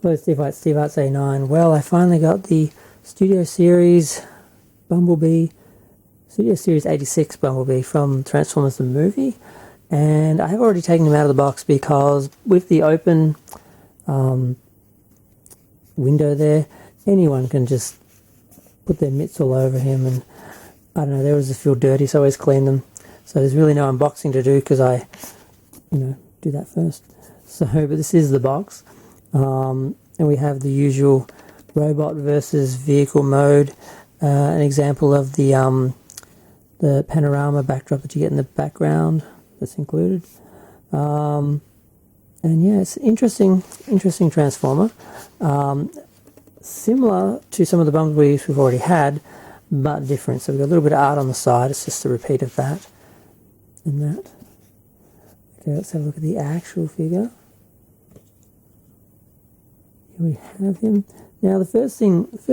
Hello Steve Arts, Steve Arts 89. Well, I finally got the Studio Series Bumblebee, Studio Series 86 Bumblebee from Transformers the movie, and I have already taken him out of the box because with the open window there, anyone can just put their mitts all over him, and I don't know, they always just feel dirty, so I always clean them. So there's really no unboxing to do because I, do that first. So, but this is the box. And we have the usual robot versus vehicle mode, an example of the panorama backdrop that you get in the background that's included. And yeah, it's interesting Transformer. Similar to some of the Bumblebees we've already had, but different. So we've got a little bit of art on the side. It's just a repeat of that and that. Okay, let's have a look at the actual figure. We have him. Now the first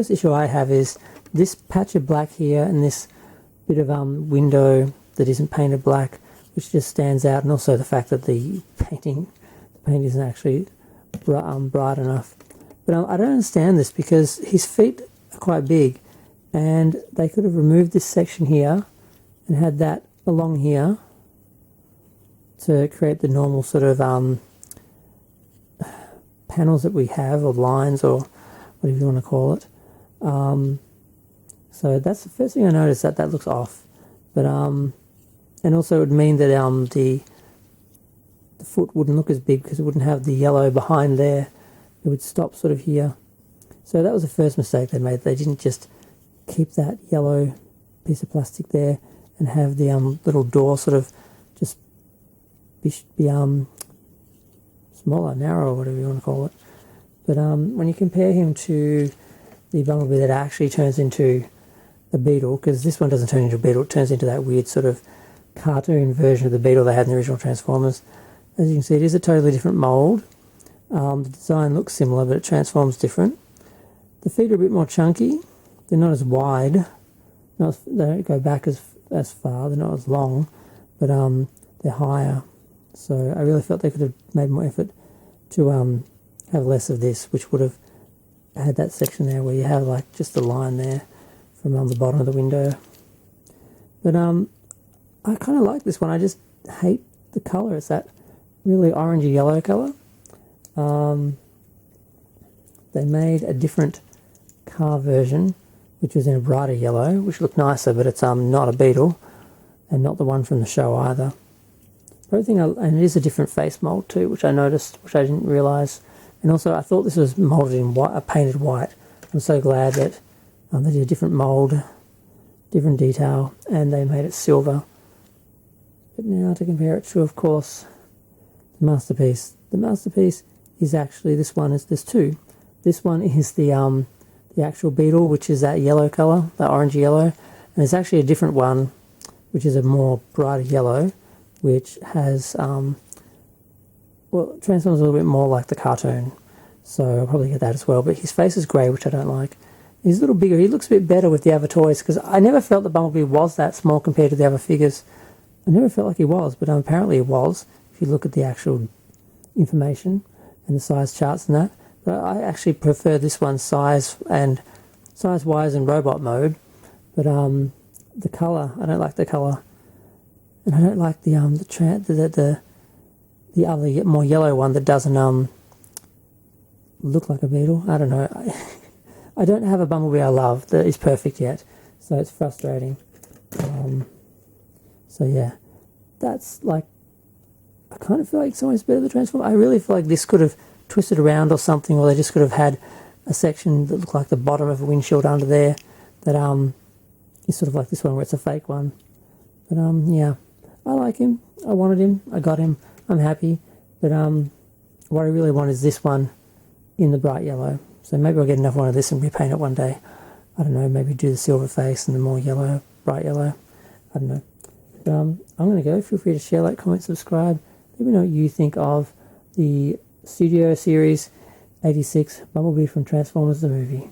issue I have is this patch of black here and this bit of window that isn't painted black, which just stands out, and also the fact that the paint isn't actually bright enough. But I don't understand this because his feet are quite big, and they could have removed this section here and had that along here to create the normal sort of panels that we have, or lines, or whatever you want to call it. So that's the first thing I noticed, that looks off. But and also it would mean that the foot wouldn't look as big because it wouldn't have the yellow behind there. It would stop sort of here. So that was the first mistake they made. They didn't just keep that yellow piece of plastic there and have the little door sort of just be smaller, narrow, whatever you want to call it. But when you compare him to the Bumblebee that actually turns into a beetle, because this one doesn't turn into a beetle, it turns into that weird sort of cartoon version of the beetle they had in the original Transformers. As you can see, it is a totally different mould. The design looks similar, but it transforms different. The feet are a bit more chunky. They're not as wide. They don't go back as far. They're not as long, but they're higher. So I really felt they could have made more effort to have less of this, which would have had that section there where you have like just the line there from the bottom of the window. But I kind of like this one. I just hate the colour. It's that really orangey yellow colour. They made a different car version which was in a brighter yellow, which looked nicer, but it's not a beetle and not the one from the show either. And it is a different face mould too, which I noticed, which I didn't realise. And also I thought this was moulded in white, painted white. I'm so glad that they did a different mould, different detail, and they made it silver. But now to compare it to, of course, the Masterpiece. The Masterpiece is actually, there's two. This one is the actual beetle, which is that yellow colour, that orange yellow. And there's actually a different one, which is a more brighter yellow, which has, transforms a little bit more like the cartoon. So I'll probably get that as well. But his face is grey, which I don't like. He's a little bigger. He looks a bit better with the other toys, because I never felt that Bumblebee was that small compared to the other figures. I never felt like he was, but apparently he was, if you look at the actual information and the size charts and that. But I actually prefer this one size-wise and robot mode. But the colour, I don't like the colour. And I don't like the other more yellow one that doesn't look like a beetle. I don't know. I don't have a Bumblebee I love that is perfect yet, so it's frustrating. So yeah, that's like, I kind of feel like someone's better than Transform. I really feel like this could have twisted around or something, or they just could have had a section that looked like the bottom of a windshield under there that is sort of like this one where it's a fake one. But yeah, I like him. I wanted him. I got him. I'm happy. But what I really want is this one in the bright yellow. So maybe I'll get another one of this and repaint it one day. I don't know, maybe do the silver face and the more yellow, bright yellow. I don't know. But I'm going to go. Feel free to share, like, comment, subscribe. Let me know what you think of the Studio Series 86 Bumblebee from Transformers the movie.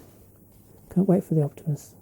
Can't wait for the Optimus.